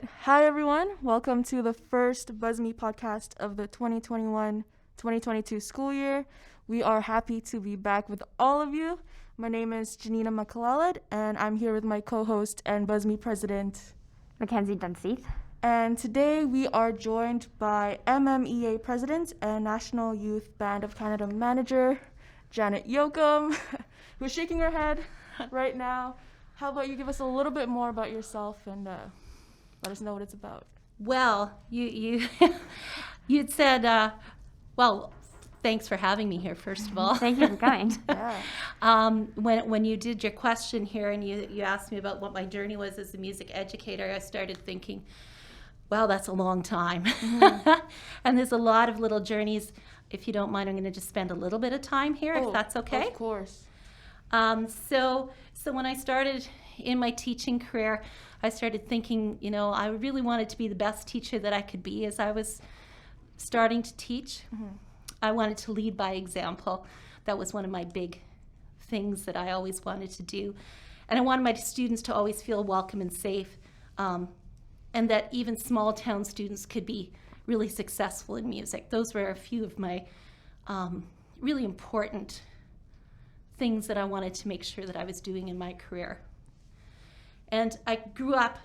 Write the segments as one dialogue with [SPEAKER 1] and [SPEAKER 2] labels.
[SPEAKER 1] Hi everyone. Welcome to the first BUSMEA podcast of the 2021-2022 school year. We are happy to be back with all of you. My name is Janina Makalalad, and I'm here with my co-host and BUSMEA president,
[SPEAKER 2] Mackenzie Dunseith.
[SPEAKER 1] And today we are joined by MMEA president and National Youth Band of Canada manager, Janet Yochim, who's shaking her head right now. How about you give us a little bit more about yourself and let us know what it's about.
[SPEAKER 3] Well, you'd said, well, thanks for having me here, first of all.
[SPEAKER 2] Thank you for coming.
[SPEAKER 1] Yeah.
[SPEAKER 3] When you did your question here and you asked me about what my journey was as a music educator, I started thinking, wow, that's a long time. Mm-hmm. And there's a lot of little journeys. If you don't mind, I'm going to just spend a little bit of time here, if that's okay.
[SPEAKER 1] Of course.
[SPEAKER 3] So when I started in my teaching career, I started thinking, I really wanted to be the best teacher that I could be as I was starting to teach. Mm-hmm. I wanted to lead by example. That was one of my big things that I always wanted to do. And I wanted my students to always feel welcome and safe, and that even small town students could be really successful in music. Those were a few of my really important things that I wanted to make sure that I was doing in my career. And I grew up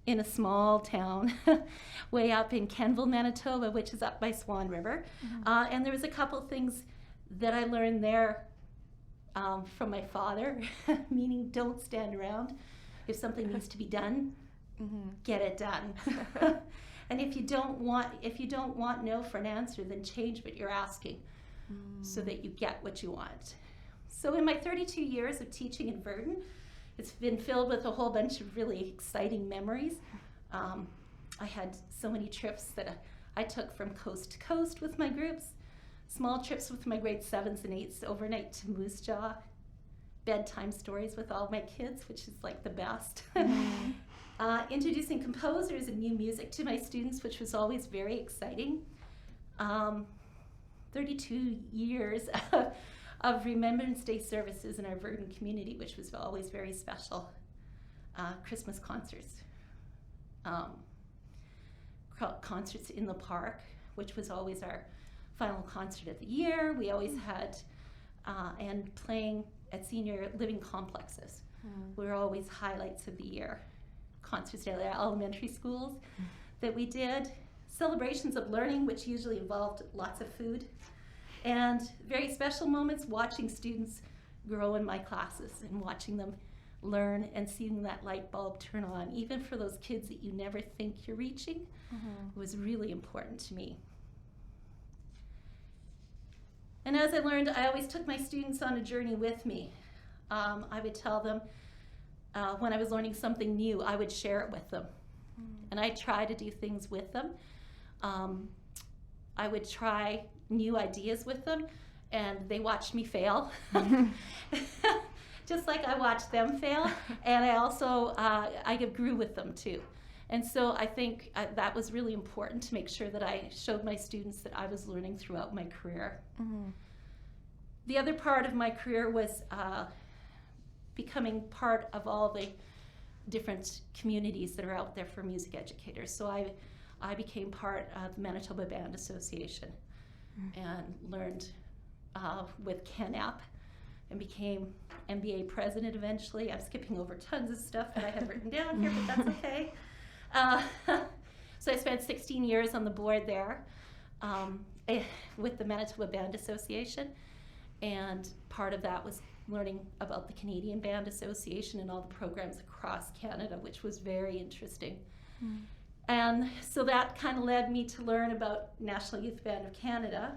[SPEAKER 3] in a small town way up in Kenville, Manitoba, which is up by Swan River. Mm-hmm. And there was a couple things that I learned there from my father, meaning don't stand around. If something needs to be done, mm-hmm. get it done. And if you don't want no for an answer, then change what you're asking so that you get what you want. So in my 32 years of teaching in Virden, it's been filled with a whole bunch of really exciting memories. I had so many trips that I took from coast to coast with my groups, small trips with my grade 7s and 8s overnight to Moose Jaw, bedtime stories with all my kids, which is like the best. Mm-hmm. Introducing composers and new music to my students, which was always very exciting. 32 years of Remembrance Day services in our Virden community, which was always very special. Christmas concerts. Concerts in the park, which was always our final concert of the year. We always had, and playing at senior living complexes were always highlights of the year. Concerts at elementary schools that we did. Celebrations of learning, which usually involved lots of food. And very special moments watching students grow in my classes and watching them learn and seeing that light bulb turn on, even for those kids that you never think you're reaching, was really important to me. And as I learned, I always took my students on a journey with me. I would tell them when I was learning something new, I would share it with them. And I try to do things with them. I would try new ideas with them, and they watched me fail, just like I watched them fail. And I also I grew with them too. And so I think that was really important to make sure that I showed my students that I was learning throughout my career. Mm-hmm. The other part of my career was becoming part of all the different communities that are out there for music educators. So I became part of the Manitoba Band Association and learned with Ken App and became MBA president eventually. I'm skipping over tons of stuff that I have written down here, but that's okay. So I spent 16 years on the board there with the Manitoba Band Association, and part of that was learning about the Canadian Band Association and all the programs across Canada, which was very interesting. And so that kind of led me to learn about National Youth Band of Canada.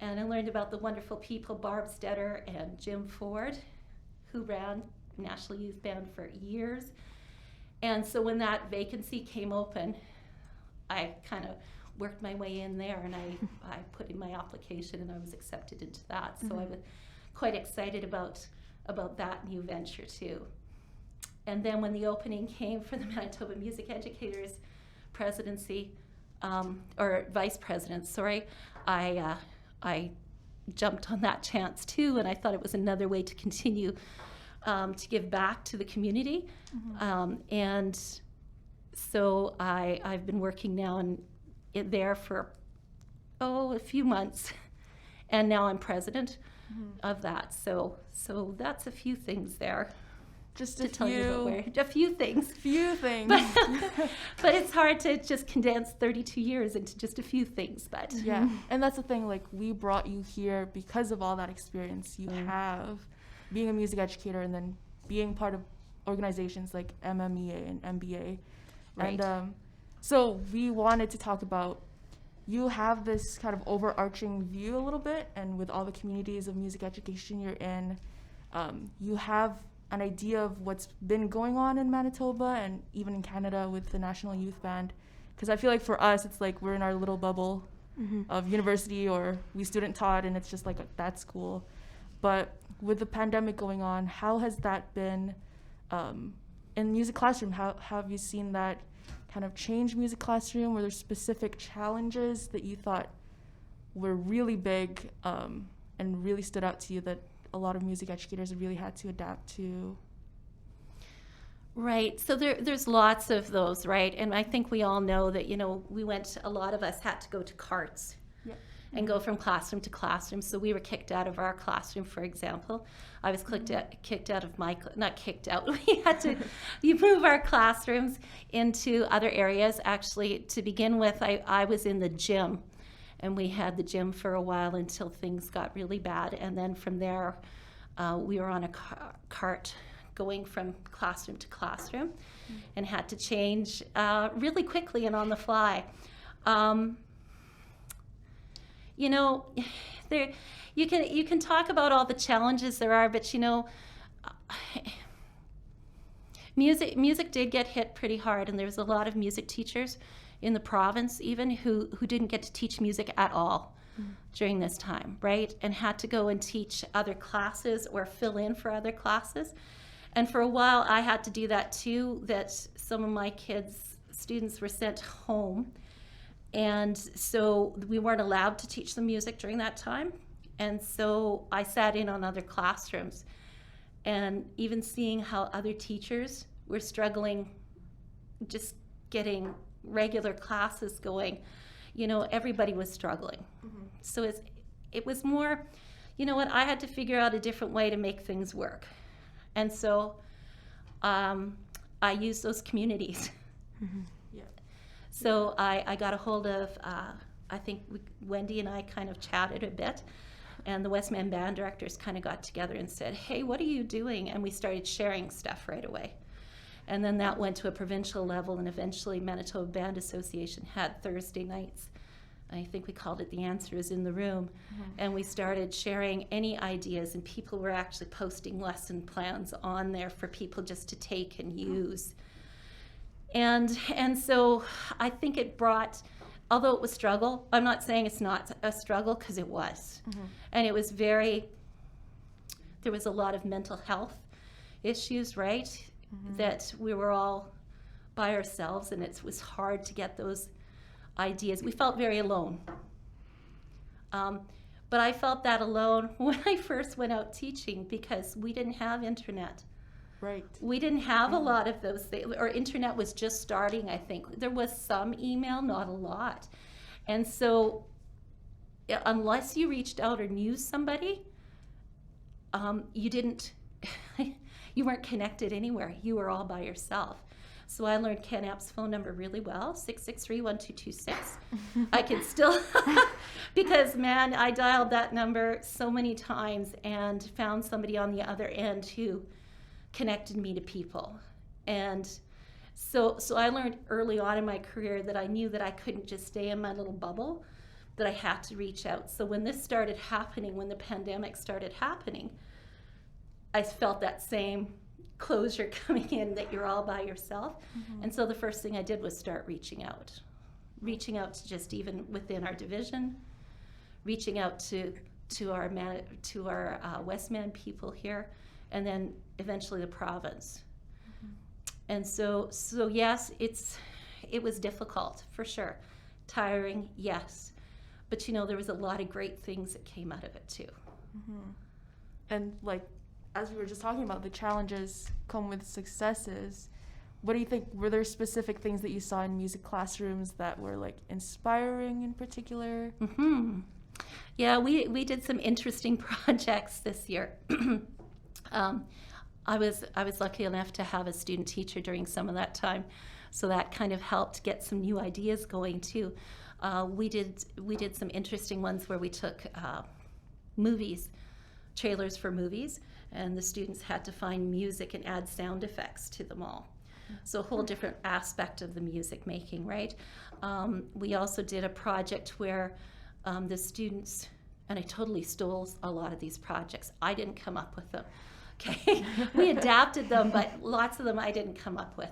[SPEAKER 3] And I learned about the wonderful people, Barb Stetter and Jim Ford, who ran National Youth Band for years. And so when that vacancy came open, I kind of worked my way in there, and I put in my application, and I was accepted into that. So I was quite excited about that new venture too. And then when the opening came for the Manitoba Music Educators presidency, or vice president, sorry, I jumped on that chance too, and I thought it was another way to continue to give back to the community. And so I've been working now there for a few months, and now I'm president of that. So that's a few things there.
[SPEAKER 1] Just
[SPEAKER 3] to tell you about a few things. But it's hard to just condense 32 years into just a few things. But
[SPEAKER 1] yeah, and that's the thing. Like, we brought you here because of all that experience you have, being a music educator, and then being part of organizations like MMEA and MBA.
[SPEAKER 3] Right.
[SPEAKER 1] And so we wanted to talk about, you have this kind of overarching view a little bit, and with all the communities of music education you're in, you have an idea of what's been going on in Manitoba and even in Canada with the National Youth Band. Because I feel like for us, it's like we're in our little bubble of university, or we student taught, and it's just like, that's cool. But with the pandemic going on, how has that been in music classroom? How have you seen that kind of change music classroom? Were there specific challenges that you thought were really big and really stood out to you that a lot of music educators really had to adapt to?
[SPEAKER 3] Right. So there's lots of those, right? And I think we all know that, a lot of us had to go to carts and go from classroom to classroom. So we were kicked out of our classroom, for example. I was kicked out of my, not kicked out, we had to move our classrooms into other areas. Actually, to begin with, I was in the gym. And we had the gym for a while until things got really bad. And then from there, we were on a cart going from classroom to classroom and had to change really quickly and on the fly. There, you can talk about all the challenges there are, but music did get hit pretty hard, and there was a lot of music teachers in the province even who didn't get to teach music at all during this time, right? And had to go and teach other classes or fill in for other classes. And for a while I had to do that too, that some of my students were sent home. And so we weren't allowed to teach them music during that time. And so I sat in on other classrooms, and even seeing how other teachers were struggling just getting regular classes going, everybody was struggling. So it was more, I had to figure out a different way to make things work. And so I used those communities. So I got a hold of, I think Wendy and I kind of chatted a bit, and the BUSMEA band directors kind of got together and said, hey, what are you doing? And we started sharing stuff right away. And then that went to a provincial level, and eventually Manitoba Band Association had Thursday nights. I think we called it The Answer is in the Room. And we started sharing any ideas, and people were actually posting lesson plans on there for people just to take and use. And so I think it brought, although it was struggle, I'm not saying it's not a struggle, because it was. And it was there was a lot of mental health issues, right? That we were all by ourselves, and it was hard to get those ideas. We felt very alone. But I felt that alone when I first went out teaching, because we didn't have internet.
[SPEAKER 1] Right.
[SPEAKER 3] We didn't have a lot of those things, or internet was just starting, I think. There was some email, not a lot. And so unless you reached out or knew somebody, you weren't connected anywhere. You were all by yourself. So I learned Ken App's phone number really well, 663-1226. I can still, because man, I dialed that number so many times and found somebody on the other end who connected me to people. And so I learned early on in my career that I knew that I couldn't just stay in my little bubble, that I had to reach out. So when this started happening, when the pandemic started happening, I felt that same closure coming in, that you're all by yourself. And so the first thing I did was start reaching out to just even within our division, reaching out to our BUSMEA people here, and then eventually the province. And so yes, it was difficult for sure, tiring, yes, but there was a lot of great things that came out of it too.
[SPEAKER 1] And like, as we were just talking about, the challenges come with successes. what do you think? Were there specific things that you saw in music classrooms that were like inspiring in particular?
[SPEAKER 3] Mm-hmm. Yeah, we did some interesting projects this year. I was lucky enough to have a student teacher during some of that time, so that kind of helped get some new ideas going too. We did some interesting ones where we took movies, trailers for movies, and the students had to find music and add sound effects to them all. So a whole different aspect of the music making, right? We also did a project where the students, and I totally stole a lot of these projects. I didn't come up with them. Okay, we adapted them, but lots of them I didn't come up with.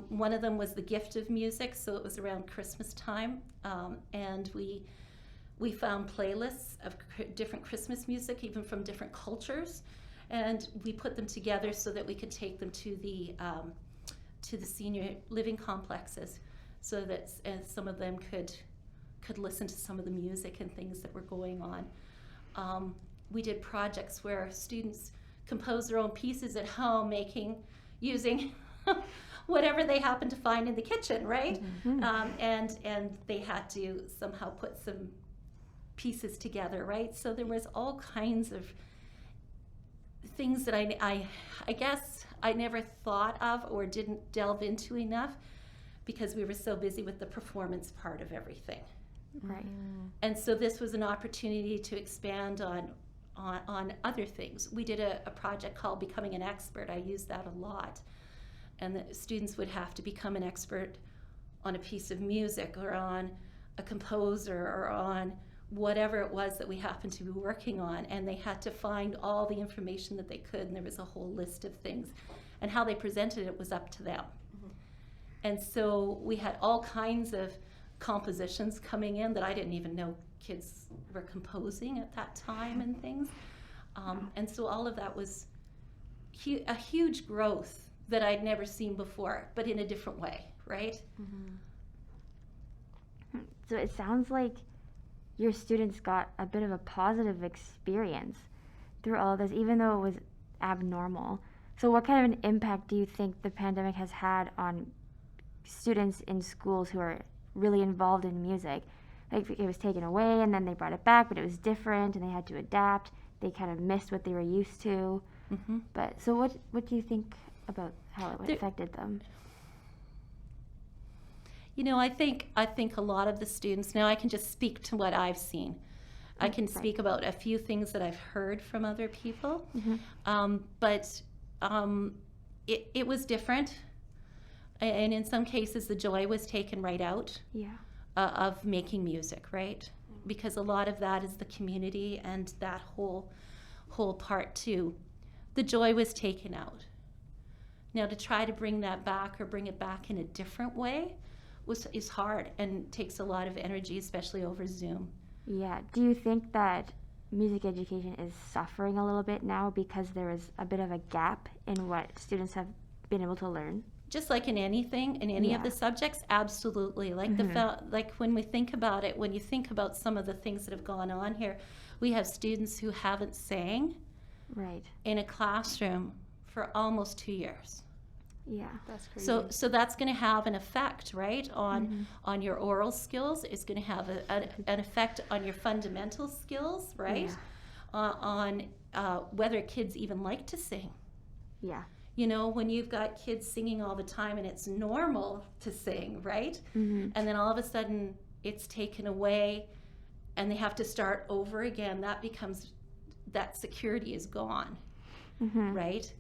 [SPEAKER 3] One of them was the gift of music, so it was around Christmas time, and we found playlists of different Christmas music, even from different cultures, and we put them together so that we could take them to the senior living complexes, so that some of them could listen to some of the music and things that were going on. We did projects where students composed their own pieces at home, using whatever they happened to find in the kitchen, right? And they had to somehow put some pieces together, right? So there was all kinds of things that I guess I never thought of or didn't delve into enough because we were so busy with the performance part of everything.
[SPEAKER 2] Right.
[SPEAKER 3] And so this was an opportunity to expand on other things. We did a project called Becoming an Expert. I used that a lot. And the students would have to become an expert on a piece of music or on a composer or on whatever it was that we happened to be working on. And they had to find all the information that they could, and there was a whole list of things. And how they presented it was up to them. And so we had all kinds of compositions coming in that I didn't even know kids were composing at that time and things. And so all of that was a huge growth that I'd never seen before, but in a different way, right?
[SPEAKER 2] So it sounds like your students got a bit of a positive experience through all of this, even though it was abnormal. So what kind of an impact do you think the pandemic has had on students in schools who are really involved in music? Like, it was taken away and then they brought it back, but it was different and they had to adapt. They kind of missed what they were used to. But so what do you think about how it affected them?
[SPEAKER 3] You know, I think a lot of the students, now I can just speak to what I've seen. I can speak about a few things that I've heard from other people, but it was different. And in some cases, the joy was taken right out of making music, right? Because a lot of that is the community and that whole part too. The joy was taken out. Now to try to bring that back or bring it back in a different way is hard and takes a lot of energy, especially over Zoom.
[SPEAKER 2] Yeah. Do you think that music education is suffering a little bit now because there is a bit of a gap in what students have been able to learn?
[SPEAKER 3] Just like in anything, in any of the subjects, absolutely. Like like when we think about it, when you think about some of the things that have gone on here, we have students who haven't sang in a classroom for almost 2 years.
[SPEAKER 2] Yeah,
[SPEAKER 1] that's crazy.
[SPEAKER 3] So that's going to have an effect, right, on your oral skills. It's going to have an effect on your fundamental skills, right, on whether kids even like to sing.
[SPEAKER 2] Yeah.
[SPEAKER 3] You know, when you've got kids singing all the time and it's normal to sing, right? And then all of a sudden it's taken away and they have to start over again, that security is gone, right?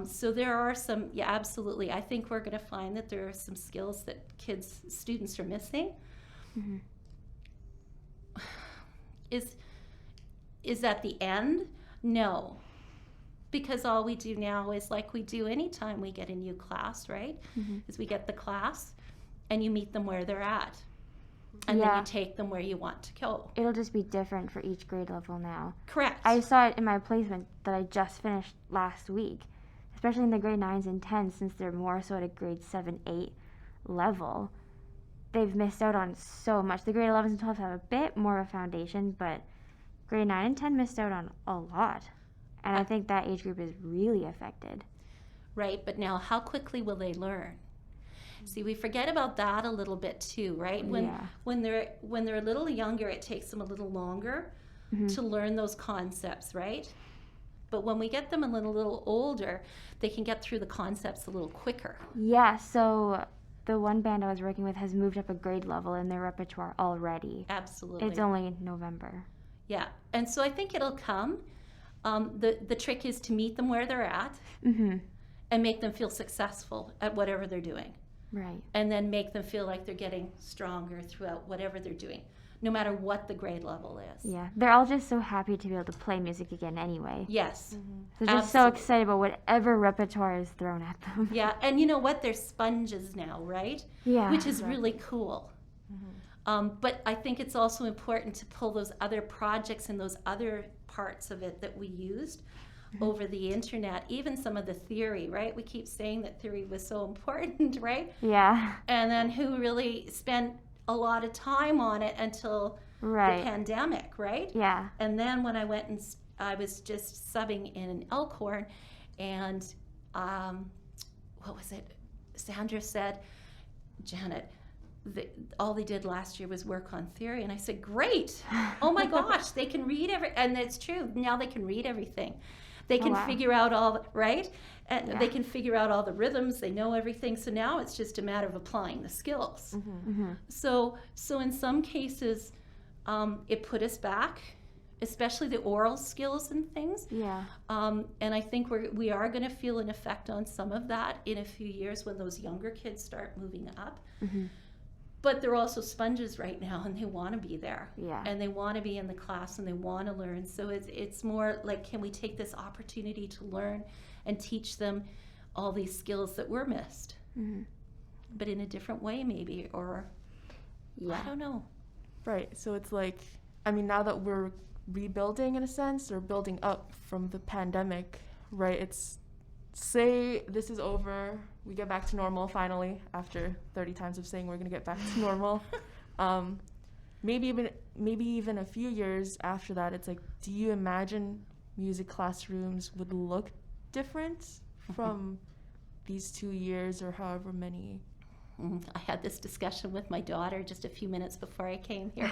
[SPEAKER 3] So there are some, absolutely. I think we're going to find that there are some skills that students are missing. Is that the end? No. Because all we do now is like we do anytime we get a new class, right? Is we get the class and you meet them where they're at. And then you take them where you want to go.
[SPEAKER 2] It'll just be different for each grade level now.
[SPEAKER 3] Correct.
[SPEAKER 2] I saw it in my placement that I just finished last week, especially in the grade 9s and 10s, since they're more so at a grade 7, 8 level. They've missed out on so much. The grade 11s and 12s have a bit more of a foundation, but grade 9 and 10 missed out on a lot. And I think that age group is really affected.
[SPEAKER 3] right? But now how quickly will they learn? See, we forget about that a little bit too, right? When they're a little younger, it takes them a little longer to learn those concepts, right? But when we get them a little older, they can get through the concepts a little quicker.
[SPEAKER 2] Yeah, so the one band I was working with has moved up a grade level in their repertoire already.
[SPEAKER 3] Absolutely.
[SPEAKER 2] It's only November.
[SPEAKER 3] Yeah, and so I think it'll come. The trick is to meet them where they're at and make them feel successful at whatever they're doing.
[SPEAKER 2] Right.
[SPEAKER 3] And then make them feel like they're getting stronger throughout whatever they're doing, no matter what the grade level is.
[SPEAKER 2] Yeah, they're all just so happy to be able to play music again anyway.
[SPEAKER 3] Yes.
[SPEAKER 2] They're just so excited about whatever repertoire is thrown at them.
[SPEAKER 3] Yeah, and you know what? They're sponges now, right?
[SPEAKER 2] Yeah.
[SPEAKER 3] Which is really cool. But I think it's also important to pull those other projects and those other parts of it that we used over the internet, even some of the theory, right? We keep saying that theory was so important, right?
[SPEAKER 2] Yeah.
[SPEAKER 3] And then who really spent a lot of time on it until the pandemic, right?
[SPEAKER 2] Yeah.
[SPEAKER 3] And then when I went and I was just subbing in Elkhorn, and what was it? Sandra said, Janet, all they did last year was work on theory. And I said, great. Oh my gosh, they can read and it's true. Now they can read everything. They can figure out all, right? And they can figure out all the rhythms. They know everything. So now it's just a matter of applying the skills. So in some cases, it put us back, especially the oral skills and things.
[SPEAKER 2] Yeah.
[SPEAKER 3] And I think we are going to feel an effect on some of that in a few years when those younger kids start moving up. But they're also sponges right now, and they want to be there.
[SPEAKER 2] Yeah.
[SPEAKER 3] And they want to be in the class, and they want to learn. So it's more like, can we take this opportunity to learn and teach them all these skills that were missed, but in a different way maybe, or I don't know.
[SPEAKER 1] Right. So it's like, I mean, now that we're rebuilding in a sense, or building up from the pandemic, right? It's, say this is over, we get back to normal finally after 30 times of saying we're going to get back to normal. Maybe even a few years after that, it's like, do you imagine music classrooms would look different from these 2 years or however many?
[SPEAKER 3] I had this discussion with my daughter just a few minutes before I came here.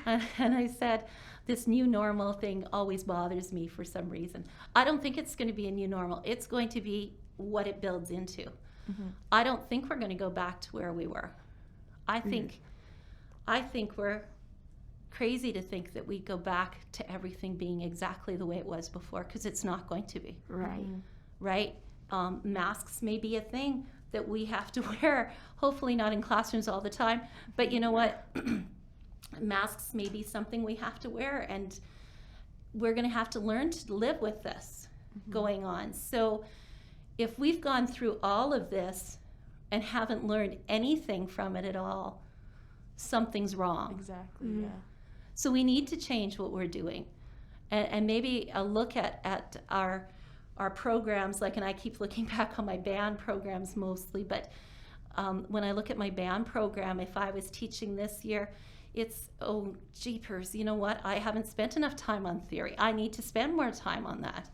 [SPEAKER 3] And I said, this new normal thing always bothers me for some reason. I don't think it's going to be a new normal. It's going to be what it builds into. I don't think we're going to go back to where we were. I think we're crazy to think that we go back to everything being exactly the way it was before, because it's not going to be. Right? Masks may be a thing that we have to wear, hopefully not in classrooms all the time, but you know what? Masks may be something we have to wear, and we're going to have to learn to live with this going on. So if we've gone through all of this and haven't learned anything from it at all, something's wrong.
[SPEAKER 1] Exactly, yeah.
[SPEAKER 3] So we need to change what we're doing, and maybe a look at our programs, like, and I keep looking back on my band programs mostly, but when I look at my band program, if I was teaching this year, it's, oh, jeepers, you know what? I haven't spent enough time on theory. I need to spend more time on that.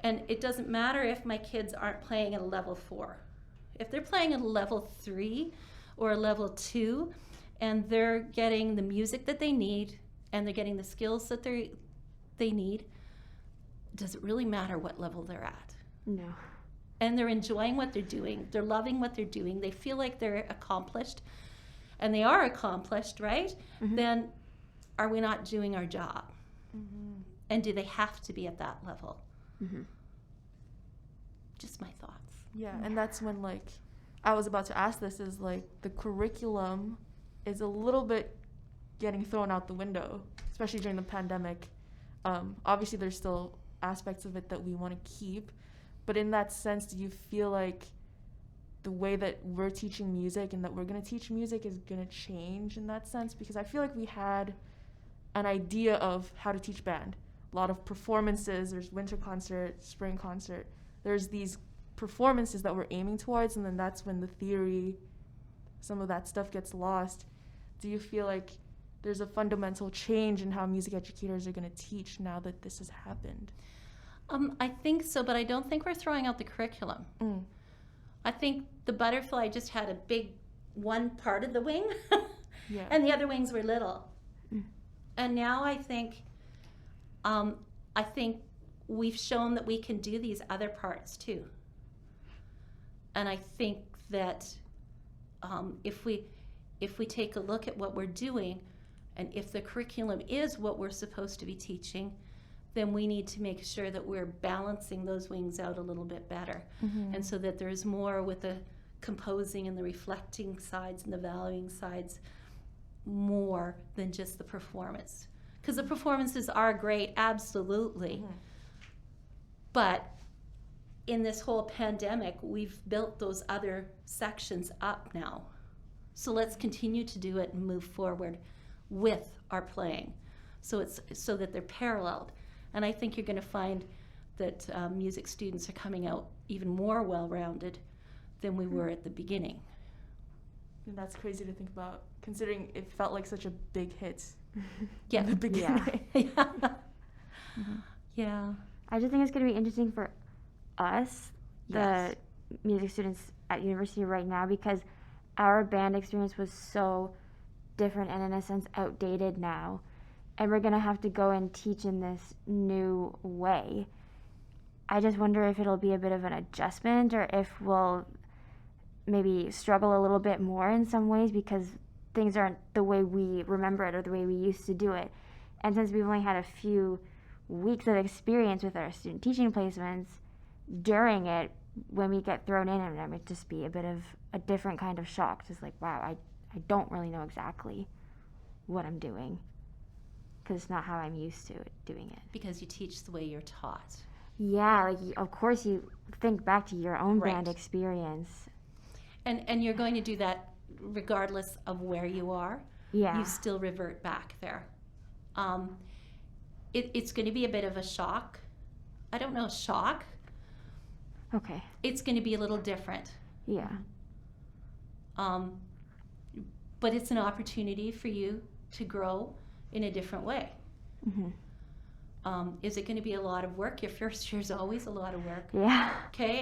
[SPEAKER 3] And it doesn't matter if my kids aren't playing at a level 4. If they're playing at a level 3 or a level 2, and they're getting the music that they need, and they're getting the skills that they need, does it really matter what level they're at?
[SPEAKER 2] No.
[SPEAKER 3] And they're enjoying what they're doing. They're loving what they're doing. They feel like they're accomplished, and they are accomplished, right? Then are we not doing our job? And do they have to be at that level? Just my thoughts.
[SPEAKER 1] Yeah, and that's when, like, I was about to ask this, is like the curriculum is a little bit getting thrown out the window, especially during the pandemic. Obviously, there's still aspects of it that we want to keep, but in that sense, do you feel like the way that we're teaching music and that we're going to teach music is going to change in that sense? Because I feel like we had an idea of how to teach band. A lot of performances, there's winter concert, spring concert, there's these performances that we're aiming towards, and then that's when the theory, some of that stuff gets lost. Do you feel like there's a fundamental change in how music educators are going to teach now that this has happened?
[SPEAKER 3] I think so, but I don't think we're throwing out the curriculum. I think the butterfly just had a big one part of the wing,
[SPEAKER 1] Yeah.
[SPEAKER 3] and the other wings were little. And now I think we've shown that we can do these other parts too. And I think that if we take a look at what we're doing, and if the curriculum is what we're supposed to be teaching, then we need to make sure that we're balancing those wings out a little bit better. And so that there's more with the composing and the reflecting sides and the valuing sides more than just the performance. Because the performances are great, absolutely. But in this whole pandemic, we've built those other sections up now. So let's continue to do it and move forward with our playing, so that they're paralleled. And I think you're going to find that music students are coming out even more well-rounded than we were at the beginning.
[SPEAKER 1] And that's crazy to think about, considering it felt like such a big hit
[SPEAKER 3] Yeah.
[SPEAKER 1] in the beginning.
[SPEAKER 3] Yeah. Yeah.
[SPEAKER 2] I just think it's going to be interesting for us,
[SPEAKER 3] Yes.
[SPEAKER 2] the music students at university right now, because our band experience was so different and in a sense outdated now. And we're going to have to go and teach in this new way. I just wonder if it'll be a bit of an adjustment, or if we'll maybe struggle a little bit more in some ways because things aren't the way we remember it or the way we used to do it. And since we've only had a few weeks of experience with our student teaching placements, during it, when we get thrown in, it might just be a bit of a different kind of shock. Just like, wow, I don't really know exactly what I'm doing, because it's not how I'm used to doing it.
[SPEAKER 3] Because you teach the way you're taught.
[SPEAKER 2] Yeah, like of course you think back to your own
[SPEAKER 3] Right.
[SPEAKER 2] band experience.
[SPEAKER 3] And you're going to do that regardless of where you are.
[SPEAKER 2] Yeah.
[SPEAKER 3] You still revert back there. It's going to be a bit of a shock. I don't know, shock.
[SPEAKER 2] Okay.
[SPEAKER 3] It's going to be a little different.
[SPEAKER 2] Yeah.
[SPEAKER 3] But it's an opportunity for you to grow in a different way. Is it going to be a lot of work? Your first year is always a lot of work.
[SPEAKER 2] Yeah.
[SPEAKER 3] Okay,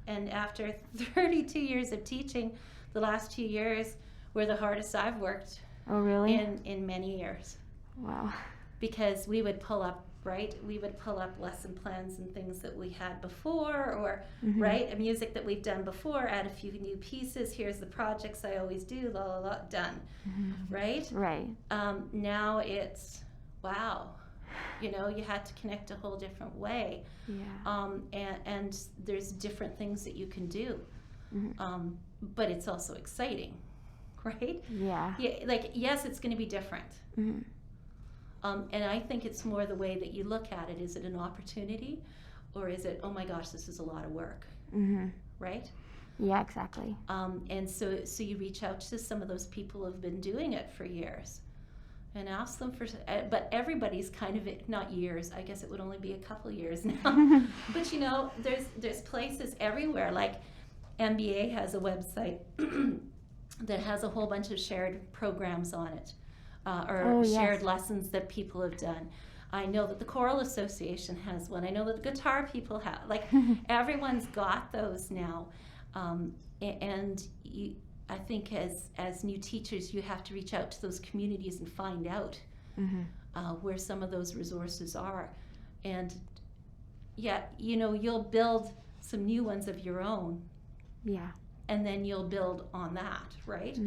[SPEAKER 3] and after 32 years of teaching, the last 2 years were the hardest I've worked
[SPEAKER 2] Oh, really?
[SPEAKER 3] in many years,
[SPEAKER 2] Wow.
[SPEAKER 3] because we would pull up lesson plans and things that we had before, or right, a music that we've done before, add a few new pieces, here's the projects I always do, la la la, done. Right?
[SPEAKER 2] Right.
[SPEAKER 3] Now it's, wow, you had to connect a whole different way.
[SPEAKER 2] Yeah.
[SPEAKER 3] And there's different things that you can do. But it's also exciting, right?
[SPEAKER 2] Yeah.
[SPEAKER 3] Yeah, like, yes, it's going to be different. And I think it's more the way that you look at it. Is it an opportunity, or is it, oh my gosh, this is a lot of work, right?
[SPEAKER 2] Yeah, exactly.
[SPEAKER 3] And so you reach out to some of those people who have been doing it for years and ask them for, but everybody's kind of, not years, I guess it would only be a couple years now. But there's places everywhere, like MBA has a website that has a whole bunch of shared programs on it. Shared lessons that people have done. I know that the Choral Association has one. I know that the guitar people have. Like, everyone's got those now. And I think as new teachers, you have to reach out to those communities and find out where some of those resources are. And you'll build some new ones of your own. Yeah. And then you'll build on that, right?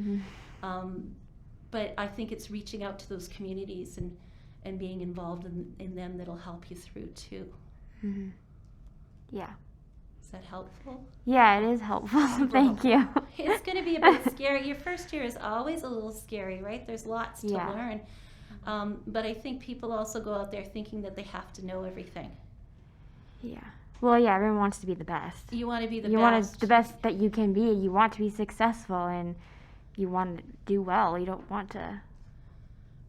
[SPEAKER 3] But I think it's reaching out to those communities and being involved in them that'll help you through too.
[SPEAKER 2] Yeah.
[SPEAKER 3] Is that helpful?
[SPEAKER 2] Yeah, it is helpful. Thank you.
[SPEAKER 3] It's going to be a bit scary. Your first year is always a little scary, right? There's lots to learn. But I think people also go out there thinking that they have to know everything.
[SPEAKER 2] Yeah. Well, yeah, everyone wants to be the best.
[SPEAKER 3] You want to be the best.
[SPEAKER 2] You want the best that you can be. You want to be successful, and you want to do well. You don't want to.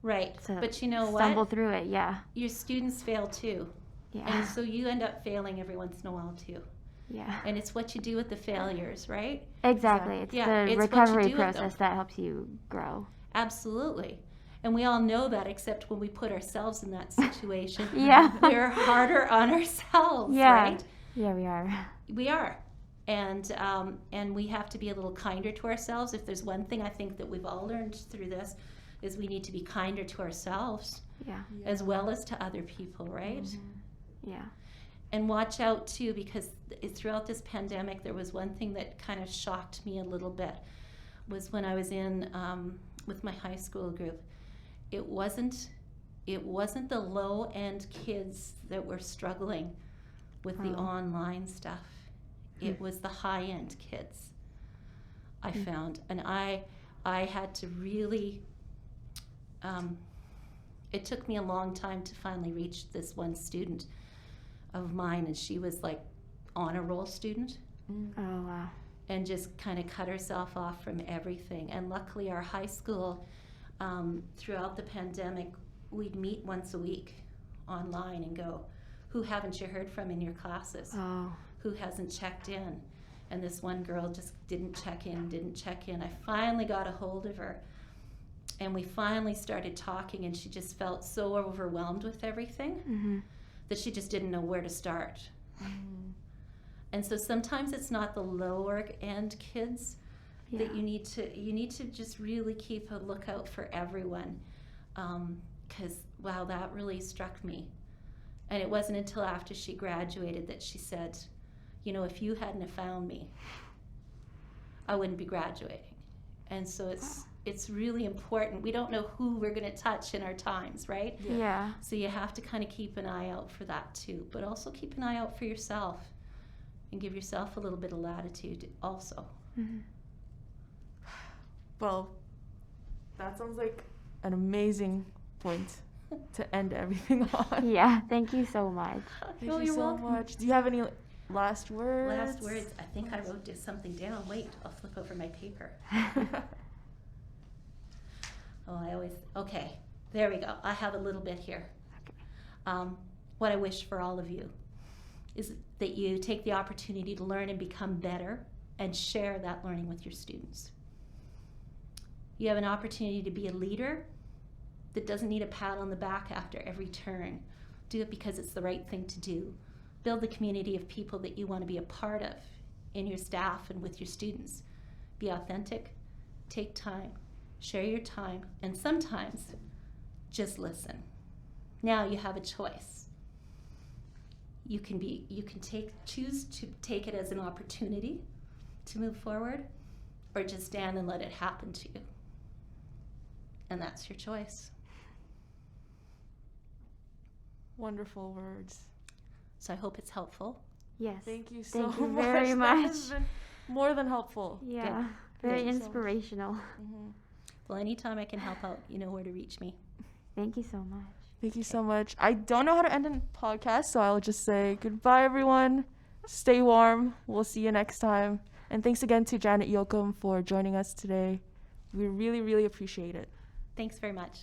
[SPEAKER 3] Right. But you know what?
[SPEAKER 2] Stumble through it, yeah.
[SPEAKER 3] Your students fail too.
[SPEAKER 2] Yeah.
[SPEAKER 3] And so you end up failing every once in a while too.
[SPEAKER 2] Yeah.
[SPEAKER 3] And it's what you do with the failures, right?
[SPEAKER 2] Exactly. It's the recovery process that helps you grow.
[SPEAKER 3] Absolutely. And we all know that, except when we put ourselves in that situation.
[SPEAKER 2] Yeah.
[SPEAKER 3] We're harder on ourselves,
[SPEAKER 2] Yeah.
[SPEAKER 3] right?
[SPEAKER 2] Yeah, we are.
[SPEAKER 3] We are. And we have to be a little kinder to ourselves. If there's one thing I think that we've all learned through this, is we need to be kinder to ourselves
[SPEAKER 2] Yeah.
[SPEAKER 3] as well as to other people, right?
[SPEAKER 2] Mm-hmm. Yeah.
[SPEAKER 3] And watch out too, because throughout this pandemic, there was one thing that kind of shocked me a little bit, was when I was in with my high school group. It wasn't the low end kids that were struggling with the online stuff. It was the high end kids, I found. And I had to really, it took me a long time to finally reach this one student of mine, and she was like honor roll student.
[SPEAKER 2] Oh, wow.
[SPEAKER 3] And just kind of cut herself off from everything. And luckily our high school, throughout the pandemic, we'd meet once a week online and go, who haven't you heard from in your classes?
[SPEAKER 2] Oh.
[SPEAKER 3] Who hasn't checked in? And this one girl just didn't check in. I finally got a hold of her, and we finally started talking, and she just felt so overwhelmed with everything that she just didn't know where to start. And so sometimes it's not the lower end kids that you need to just really keep a lookout for everyone, because wow, that really struck me. And it wasn't until after she graduated that she said, you know, if you hadn't have found me, I wouldn't be graduating. And so it's really important. We don't know who we're going to touch in our times, right?
[SPEAKER 2] Yeah.
[SPEAKER 3] So you have to kind of keep an eye out for that too, but also keep an eye out for yourself and give yourself a little bit of latitude also.
[SPEAKER 1] Well, that sounds like an amazing point to end everything on.
[SPEAKER 2] Yeah, thank you so much.
[SPEAKER 1] Thank
[SPEAKER 3] Oh,
[SPEAKER 1] you
[SPEAKER 3] you're
[SPEAKER 1] so
[SPEAKER 3] welcome.
[SPEAKER 1] much. Do you have any last words?
[SPEAKER 3] Last words. I think I wrote something down. Wait, I'll flip over my paper. Okay, there we go. I have a little bit here. What I wish for all of you is that you take the opportunity to learn and become better and share that learning with your students. You have an opportunity to be a leader that doesn't need a pat on the back after every turn. Do it because it's the right thing to do. Build the community of people that you want to be a part of in your staff and with your students. Be authentic, take time, share your time, and sometimes just Now you have a choice. You can choose to take it as an opportunity to move forward, or just stand and let it happen to you. And that's your choice.
[SPEAKER 1] Wonderful words.
[SPEAKER 3] So I hope it's helpful.
[SPEAKER 2] Yes.
[SPEAKER 1] Thank you so
[SPEAKER 2] Thank you
[SPEAKER 1] much.
[SPEAKER 2] very
[SPEAKER 1] That
[SPEAKER 2] much.
[SPEAKER 1] has been more than helpful.
[SPEAKER 2] Yeah.
[SPEAKER 3] Good.
[SPEAKER 2] Very
[SPEAKER 1] Thank you so much.
[SPEAKER 2] inspirational.
[SPEAKER 3] Well, anytime I can help out, you know where to reach me.
[SPEAKER 2] Thank you so much.
[SPEAKER 1] Thank you so much. I don't know how to end a podcast, so I'll just say goodbye, everyone. Stay warm. We'll see you next time. And thanks again to Janet Yochim for joining us today. We really, really appreciate it.
[SPEAKER 3] Thanks very much.